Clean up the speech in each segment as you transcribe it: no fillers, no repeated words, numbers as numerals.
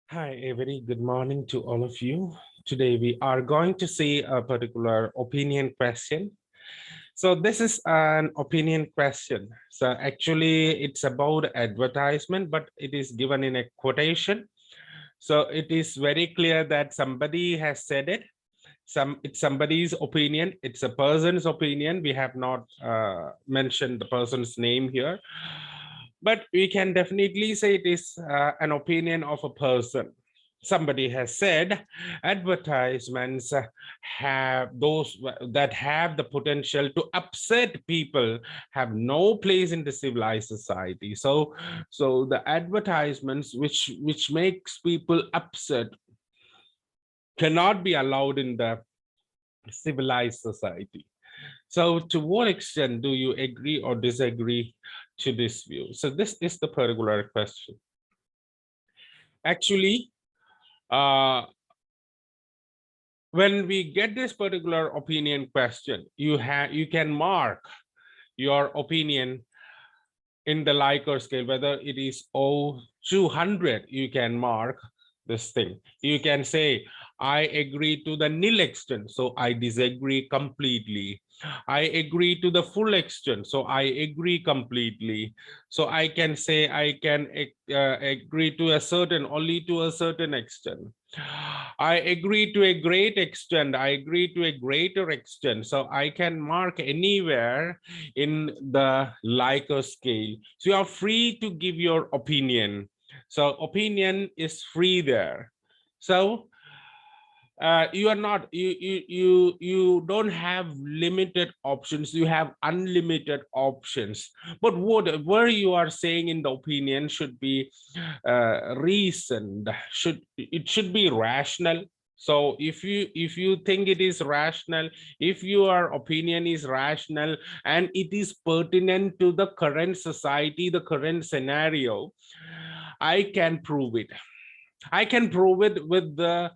Hi, a very good morning to all of you. Today we are going to see a particular opinion question. So this is an opinion question. So actually it's about advertisement, but it is given in a quotation. So it is very clear that somebody has said it. It's somebody's opinion. It's a person's opinion. We have not mentioned the person's name here, but we can definitely say it is an opinion of a person. Somebody has said advertisements have those that have the potential to upset people have no place in the civilized society. So the advertisements which makes people upset cannot be allowed in the civilized society. So to what extent do you agree or disagree to this view? So this is the particular question. Actually, uh, when we get this particular opinion question, you can mark your opinion in the Likert scale, whether it is 200, you can mark this thing. You can say, I agree to the nil extent, so I disagree completely. I agree to the full extent, so I agree completely. So I can say I can agree to a certain, only to a certain extent. I agree to a great extent. I agree to a greater extent. So I can mark anywhere in the Likert scale. So you are free to give your opinion. So opinion is free there. So you are not you don't have limited options, you have unlimited options, but whatever you are saying in the opinion should be reasoned, should be rational. So if you think it is rational, if your opinion is rational and it is pertinent to the current society, the current scenario, I can prove it. I can prove it with a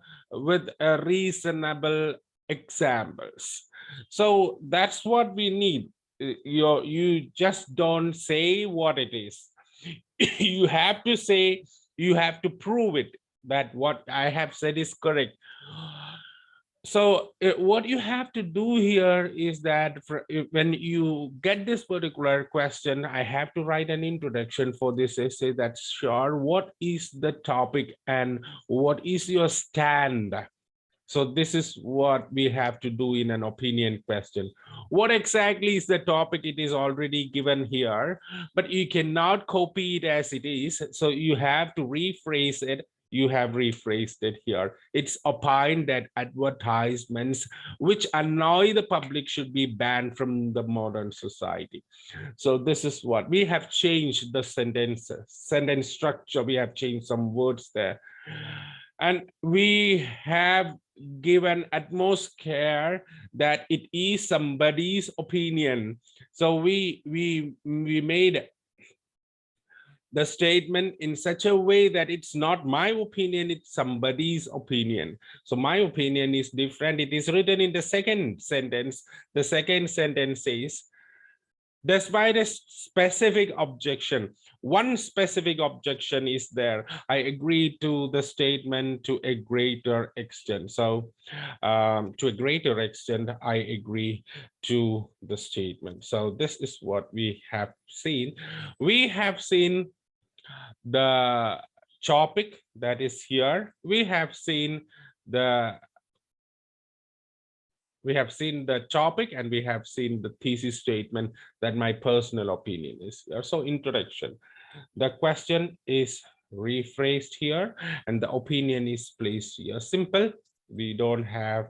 reasonable examples. So that's what we need. You just don't say what it is. You have to say, you have to prove it that what I have said is correct. So what you have to do here is that when you get this particular question, I have to write an introduction for this essay. That's sure. What is the topic and what is your stand? So this is what we have to do in an opinion question. What exactly is the topic? It is already given here, but you cannot copy it as it is. So you have to rephrase it. You have rephrased it here. It's opined that advertisements which annoy the public should be banned from the modern society. So this is what we have changed the sentence structure. We have changed some words there. And we have given utmost care that it is somebody's opinion. So we made the statement in such a way that it's not my opinion, it's somebody's opinion. So my opinion is different. It is written in the second sentence. The second sentence says, despite a specific objection, one specific objection is there. I agree to the statement to a greater extent. So to a greater extent, I agree to the statement. So this is what we have seen. We have seen the topic that is here. We have seen the topic and we have seen the thesis statement that my personal opinion is here. So introduction, the question is rephrased here and the opinion is placed here. Simple. We don't have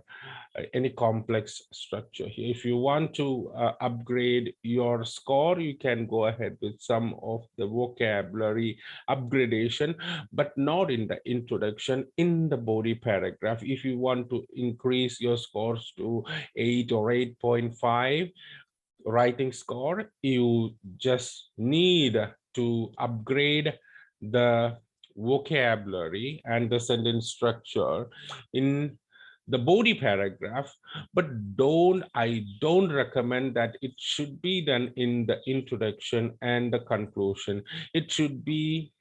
any complex structure here. If you want to upgrade your score, you can go ahead with some of the vocabulary upgradation, but not in the introduction, in the body paragraph. If you want to increase your scores to 8 or 8.5 writing score, you just need to upgrade the vocabulary and the sentence structure in the body paragraph, but I don't recommend that it should be done in the introduction and the conclusion. It should be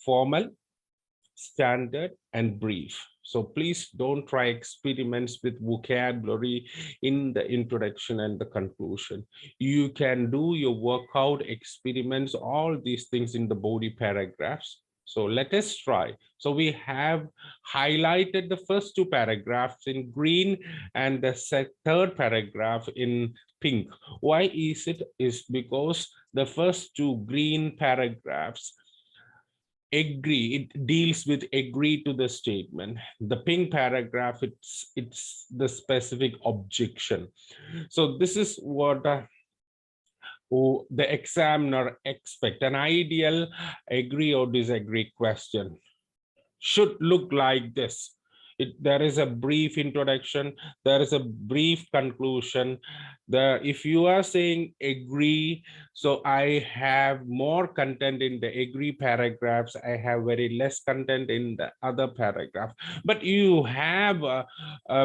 formal, standard, and brief. So please don't try experiments with vocabulary in the introduction and the conclusion. You can do your workout experiments, all these things in the body paragraphs. So let us try. So we have highlighted the first two paragraphs in green and the third paragraph in pink. Why is it? Is because the first two green paragraphs agree, it deals with agree to the statement. The pink paragraph, it's the specific objection. So this is what the examiner expect. An ideal agree or disagree question should look like this. There is a brief introduction, there is a brief conclusion. If you are saying agree, so I have more content in the agree paragraphs, I have very less content in the other paragraph. But you have a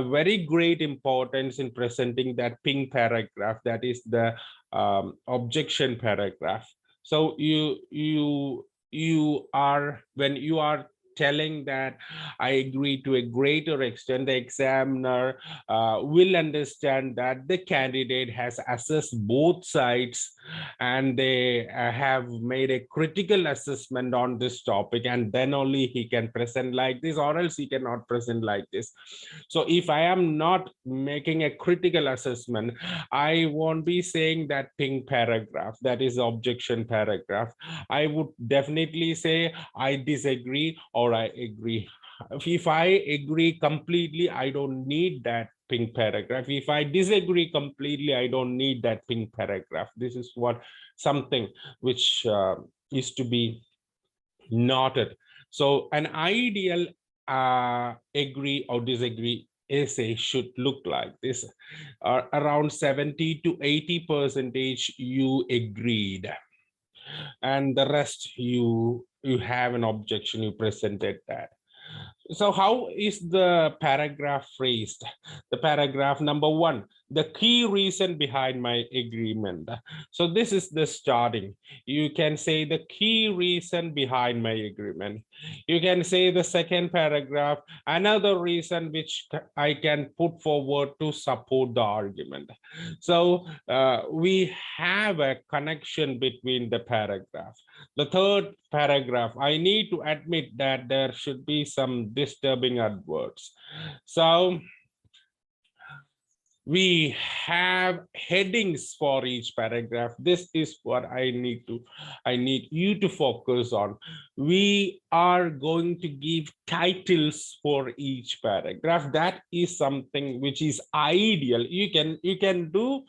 very great importance in presenting that pink paragraph, that is the objection paragraph. So you are, when you are telling that I agree to a greater extent, the examiner will understand that the candidate has assessed both sides and they have made a critical assessment on this topic, and then only he can present like this, or else he cannot present like this. So if I am not making a critical assessment, I won't be saying that pink paragraph, that is the objection paragraph. I would definitely say I disagree or I agree. If I agree completely, I don't need that pink paragraph. If I disagree completely, I don't need that pink paragraph. This is what something which is to be noted. So an ideal agree or disagree essay should look like this. Around 70 to 80% you agreed, and the rest you have an objection, you presented that. So how is the paragraph phrased? The paragraph number one, the key reason behind my agreement. So this is the starting. You can say the key reason behind my agreement. You can say the second paragraph, another reason which I can put forward to support the argument. So we have a connection between the paragraph. The third paragraph, I need to admit that there should be some disturbing adwords. So we have headings for each paragraph. This is what I need you to focus on. We are going to give titles for each paragraph. That is something which is ideal. You can do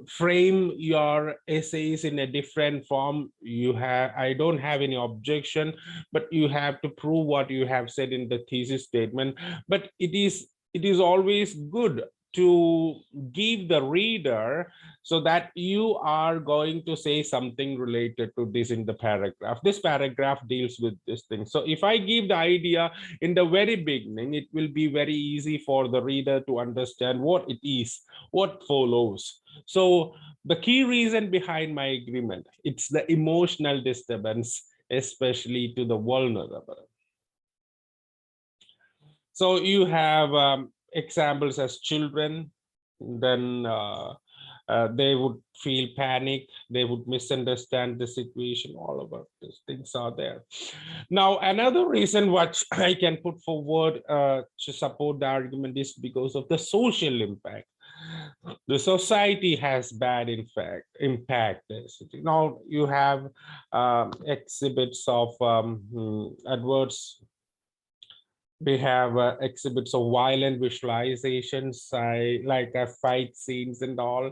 frame your essays in a different form. I don't have any objection, but you have to prove what you have said in the thesis statement. But it is always good to give the reader so that you are going to say something related to this in the paragraph. This paragraph deals with this thing. So if I give the idea in the very beginning, it will be very easy for the reader to understand what it is, what follows. So the key reason behind my agreement, it's the emotional disturbance, especially to the vulnerable. So you have examples as children, then they would feel panic, they would misunderstand the situation, all of these things are there. Now, another reason what I can put forward to support the argument is because of the social impact. The society has bad impact. Now you have exhibits of adverse. We have exhibits of violent visualizations, like fight scenes and all,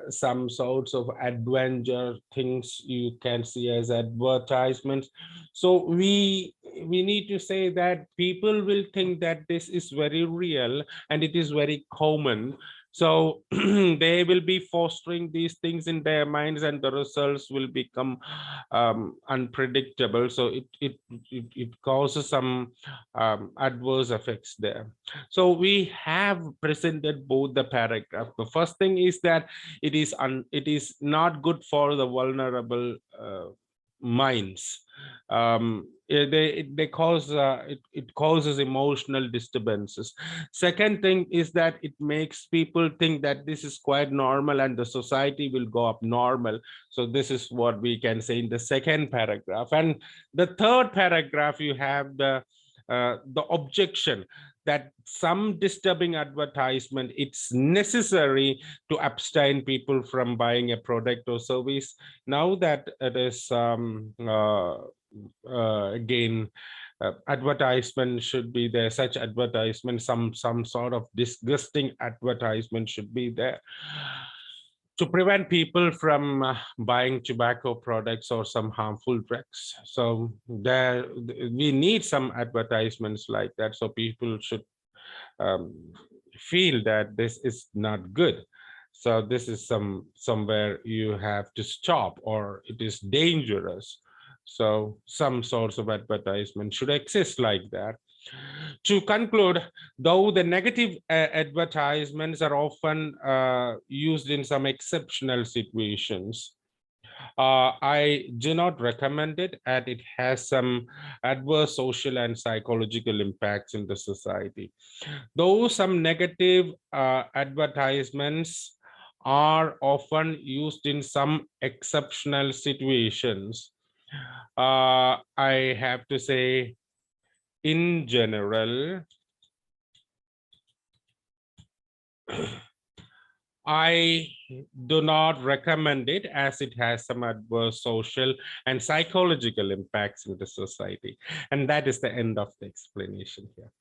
some sorts of adventure things you can see as advertisements. So we need to say that people will think that this is very real and it is very common. So they will be fostering these things in their minds, and the results will become unpredictable. So it causes some adverse effects there. So we have presented both the paragraph. The first thing is that it is not good for the vulnerable minds. They cause it causes emotional disturbances. Second thing is that it makes people think that this is quite normal and the society will go up normal. So this is what we can say in the second paragraph. And the third paragraph, you have the objection that some disturbing advertisement, it's necessary to abstain people from buying a product or service. Now that it is again, advertisement should be there, such advertisement, some sort of disgusting advertisement should be there to prevent people from buying tobacco products or some harmful drugs. So there, we need some advertisements like that, so people should um, feel that this is not good. So this is somewhere you have to stop, or it is dangerous. So some sorts of advertisement should exist like that. To conclude, though the negative advertisements are often used in some exceptional situations, I do not recommend it, and it has some adverse social and psychological impacts in the society. Though some negative advertisements are often used in some exceptional situations, I have to say, in general, I do not recommend it, as it has some adverse social and psychological impacts in the society. And that is the end of the explanation here.